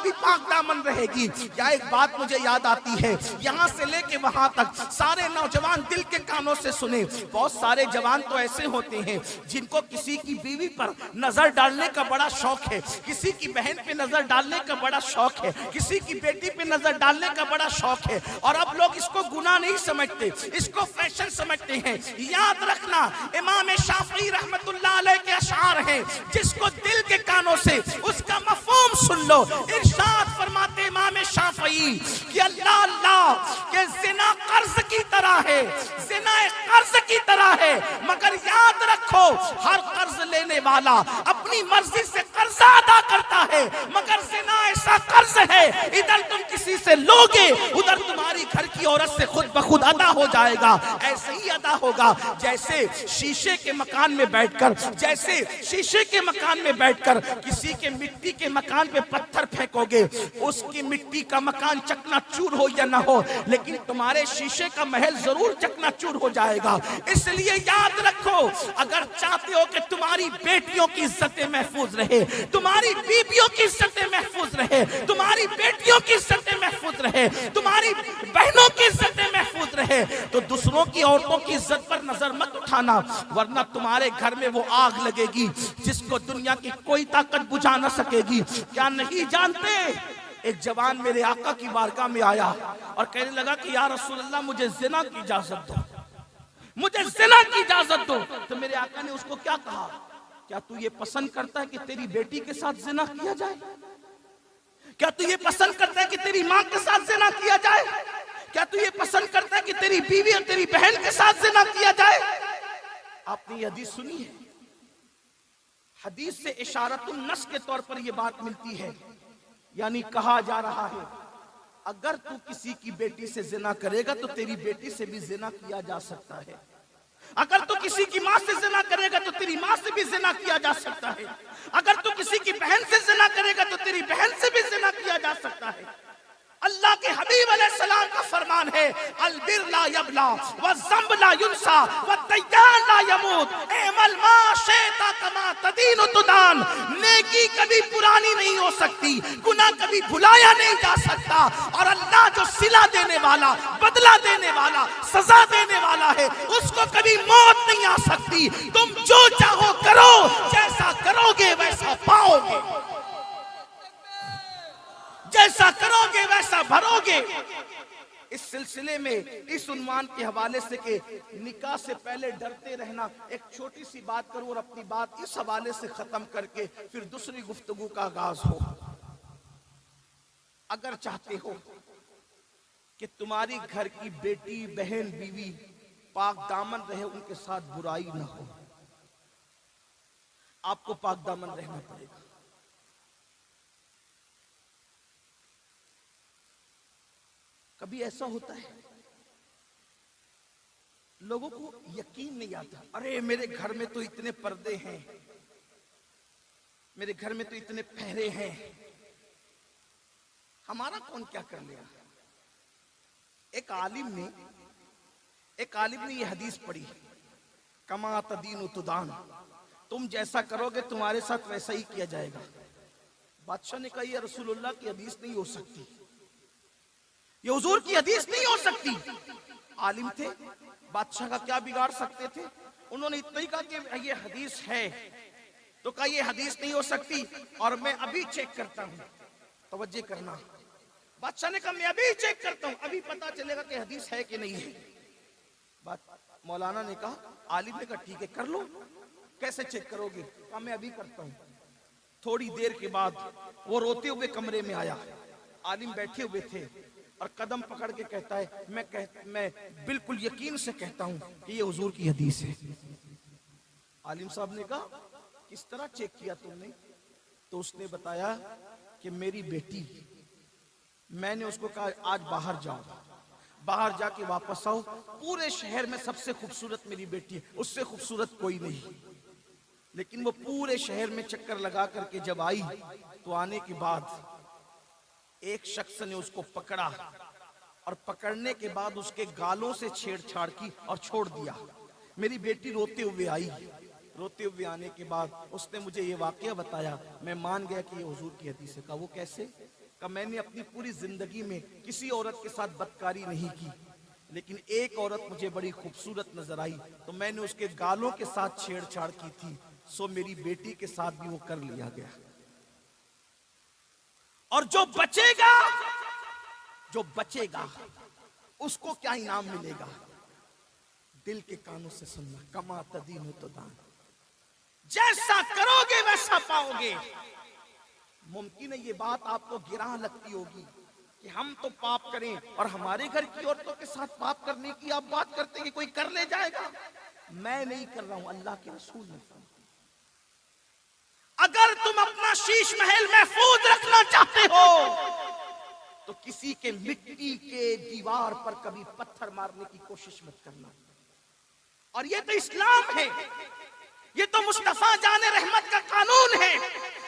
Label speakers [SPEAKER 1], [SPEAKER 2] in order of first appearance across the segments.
[SPEAKER 1] भी पाक दामन रहेगी। या एक बात मुझे याद आती है, यहाँ से लेके वहां तक सारे नौजवान दिल के कानों से सुने। बहुत सारे जवान तो ऐसे होते हैं जिनको किसी की बीवी पर नजर डालने का बड़ा शौक है, किसी की बहन पे नजर डालने का बड़ा शौक है, किसी की बेटी पे नजर डालने का बड़ा शौक है। और अब लोग इसको गुनाह नहीं समझते, इसको फैशन समझते हैं। याद रखना, इमाम शाफी रहमतुल्लाह अलैह के अशार हैं, जिसको दिल के कानों से उसका मफहूम सुन लो। इरशाद फरमाते इमाम शाफी कि अल्लाह अल्लाह के जिना कर्ज की तरह है, जिना एक कर्ज की तरह है, मगर याद रखो हर कर्ज लेने वाला अपनी मर्जी से कर्ज अदा करता है, मगर जिना ऐसा कर्ज है इधर तुम किसी से लोगे उधर तुम्हारी घर की औरत से खुद ब खुद अदा हो जाएगा। ऐसे ही अदा होगा जैसे शीशे के मकान में बैठकर, जैसे शीशे के मकान में बैठकर किसी के मिट्टी के मकान पे पत्थर फेंकोगे, उसकी मिट्टी का मकान चकनाचूर हो या ना हो, लेकिन तुम्हारे शीशे का महल जरूर चकनाचूर हो जाएगा। इसलिए याद रखो, अगर चाहते हो कि तुम्हारी बेटियों की इज्जतें महफूज रहे, तुम्हारी बीबियों की इज्जतें महफूज रहे, तुम्हारी बेटियों की इज्जतें महफूज रहे, तुम्हारी बहनों की इज्जतें महफूज रहे, तो दूसरों की औरतों की इज्जत पर नजर मत उठाना, वरना तुम्हारे घर में वो आग लगेगी जिसको दुनिया की कोई ताकत बुझा ना सकेगी। क्या नहीं जानते, एक जवान मेरे आका की बारगाह में आया और कहने लगा कि या रसूल अल्लाह मुझे जिना की इजाजत दो, मुझे जिना की इजाजत दो। तो मेरे आका ने उसको क्या कहा, क्या तू ये पसंद करता है कि तेरी बेटी के साथ जिना किया जाए? क्या तू ये पसंद करता है कि तेरी माँ के साथ जिना किया जाए? क्या तू ये पसंद करता है कि तेरी बीवी और तेरी बहन के साथ जिना किया जाए? आपने ये हदीस सुनी है? हदीस से इशारतुन नस के तौर पर यह बात मिलती है, यानी कहा जा रहा है अगर तू किसी की बेटी से जिना करेगा तो तेरी बेटी से भी जिना किया जा सकता है। अगर तू किसी की माँ से जिना करेगा तो तेरी माँ से भी जिना किया जा सकता है। अगर तू किसी की बहन से जिना करेगा तो तेरी बहन से भी जिना किया जा सकता है। अल्लाह के हबीब अलैहिस्सलाम का फरमान है, अल बिर ला यबला व ज़ंब ला युनसा व दय्यान ला यमूत एमल मा शैता कमा तदीन तुदान। नेकी कभी पुरानी नहीं हो सकती, गुनाह कभी भुलाया नहीं जा सकता, और अल्लाह जो सिला देने वाला, बदला देने वाला, सजा देने वाला है, उसको कभी मौत नहीं आ सकती। तुम जो चाहो करो, जैसा करोगे वैसा पाओगे, जैसा करोगे वैसा भरोगे। इस सिलसिले में इस उन्वान के हवाले से कि निकाह से पहले डरते रहना, एक छोटी सी बात करूं और अपनी बात इस हवाले से खत्म करके फिर दूसरी गुफ्तगू का आगाज हो। अगर चाहते हो कि तुम्हारी घर की बेटी, बहन, बीवी पाक दामन रहे, उनके साथ बुराई ना हो, आपको पाक दामन रहना पड़ेगा। कभी ऐसा होता है लोगों को यकीन नहीं आता, अरे मेरे घर में तो इतने पर्दे हैं, मेरे घर में तो इतने पहरे हैं, हमारा कौन क्या कर लेगा। एक आलिम ने ये हदीस पढ़ी, कमा तदीन तुदान, तुम जैसा करोगे तुम्हारे साथ वैसा ही किया जाएगा। बादशाह ने कहा, ये रसूलुल्लाह की हदीस नहीं हो सकती, ये हुजूर की हदीस नहीं हो सकती। आलिम थे, बादशाह का क्या बिगाड़ सकते थे। उन्होंने इतना ही कहा कि ये हदीस है, तो कहा ये हदीस नहीं हो सकती और मैं अभी चेक करता हूं। तवज्जो करना, बादशाह ने कहा मैं अभी चेक करता हूं, अभी पता चलेगा कि हदीस है कि नहीं है। मौलाना ने कहा, आलिम ने कहा ठीक है कर लो, कैसे चेक करोगे? कहा मैं अभी करता हूं। थोड़ी देर के बाद वो रोते हुए कमरे में आया, आलिम बैठे हुए थे और कदम पकड़ के कहता है, मैं बिल्कुल यकीन से कहता हूं कि ये हुजूर की हदीस है। आलिम साहब ने कहा किस तरह चेक किया तुमने? तो उसने बताया कि मेरी बेटी, मैंने उसको कहा आज बाहर जाओ, बाहर जाके वापस आओ, पूरे शहर में सबसे खूबसूरत मेरी बेटी है, उससे खूबसूरत कोई नहीं। लेकिन वो पूरे शहर में चक्कर लगा करके जब आई तो आने के बाद एक शख्स ने उसको पकड़ा और पकड़ने के बाद उसके गालों से छेड़छाड़ की और छोड़ दिया। मेरी बेटी रोते हुए आई, रोते हुए आने के बाद उसने मुझे ये वाकया बताया, मैं मान गया कि ये हुजूर की हदीस है। कहा वो कैसे? कि मैंने अपनी पूरी जिंदगी में किसी औरत के साथ बदकारी नहीं की, लेकिन एक औरत मुझे बड़ी खूबसूरत नजर आई तो मैंने उसके गालों के साथ छेड़छाड़ की थी, सो मेरी बेटी के साथ भी वो कर लिया गया। और जो बचेगा उसको क्या इनाम मिलेगा? दिल के कानों से सुनना, कमा तदीन हो तो दान, जैसा करोगे वैसा पाओगे। मुमकिन है ये बात आपको गिरां लगती होगी कि हम तो पाप करें और हमारे घर की औरतों के साथ पाप करने की आप बात करते हैं कि कोई कर ले जाएगा। मैं नहीं कर रहा हूं, अल्लाह के रसूल ने। अगर तुम अपना शीश महल महफूज रखना चाहते हो तो किसी के मिट्टी के दीवार पर कभी पत्थर मारने की कोशिश मत करना। और ये तो इस्लाम है, ये तो मुस्तफा जाने रहमत का कानून है,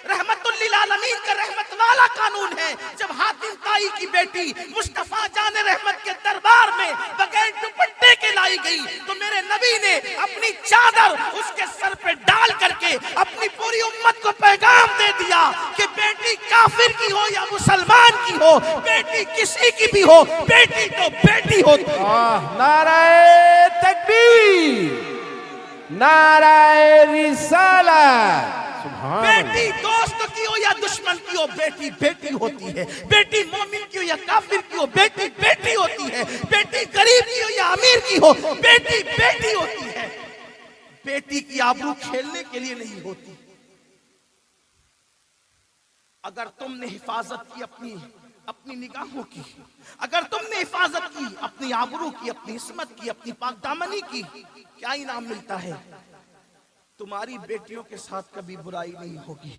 [SPEAKER 1] रहमतुल लिल आलमीन का रहमत वाला कानून है। जब हातिम ताई की बेटी मुस्तफा जाने रहमत के दरबार में बगैर दुपट्टे के लाई गई तो मेरे नबी ने अपनी चादर उसके सर पे डाल करके अपनी पूरी उम्मत को पैगाम दे दिया कि बेटी काफिर की हो या मुसलमान की हो, बेटी किसी की भी हो, बेटी तो बेटी होती है।
[SPEAKER 2] नाराए तकबीर, नाराए रिसालत।
[SPEAKER 1] बेटी दोस्त की हो या दुश्मन की हो, बेटी बेटी होती है। बेटी मोमिन की हो या काफिर की हो, बेटी बेटी होती है। बेटी गरीब की हो या अमीर की हो, बेटी बेटी होती है। बेटी की आबरू खेलने के लिए नहीं होती। अगर तुमने हिफाजत की अपनी निगाहों की, अगर तुमने हिफाजत की अपनी आबरू की, अपनी इस्मत की, अपनी पाकदामनी की, क्या इनाम मिलता है? तुम्हारी बेटियों के साथ कभी बुराई नहीं होगी।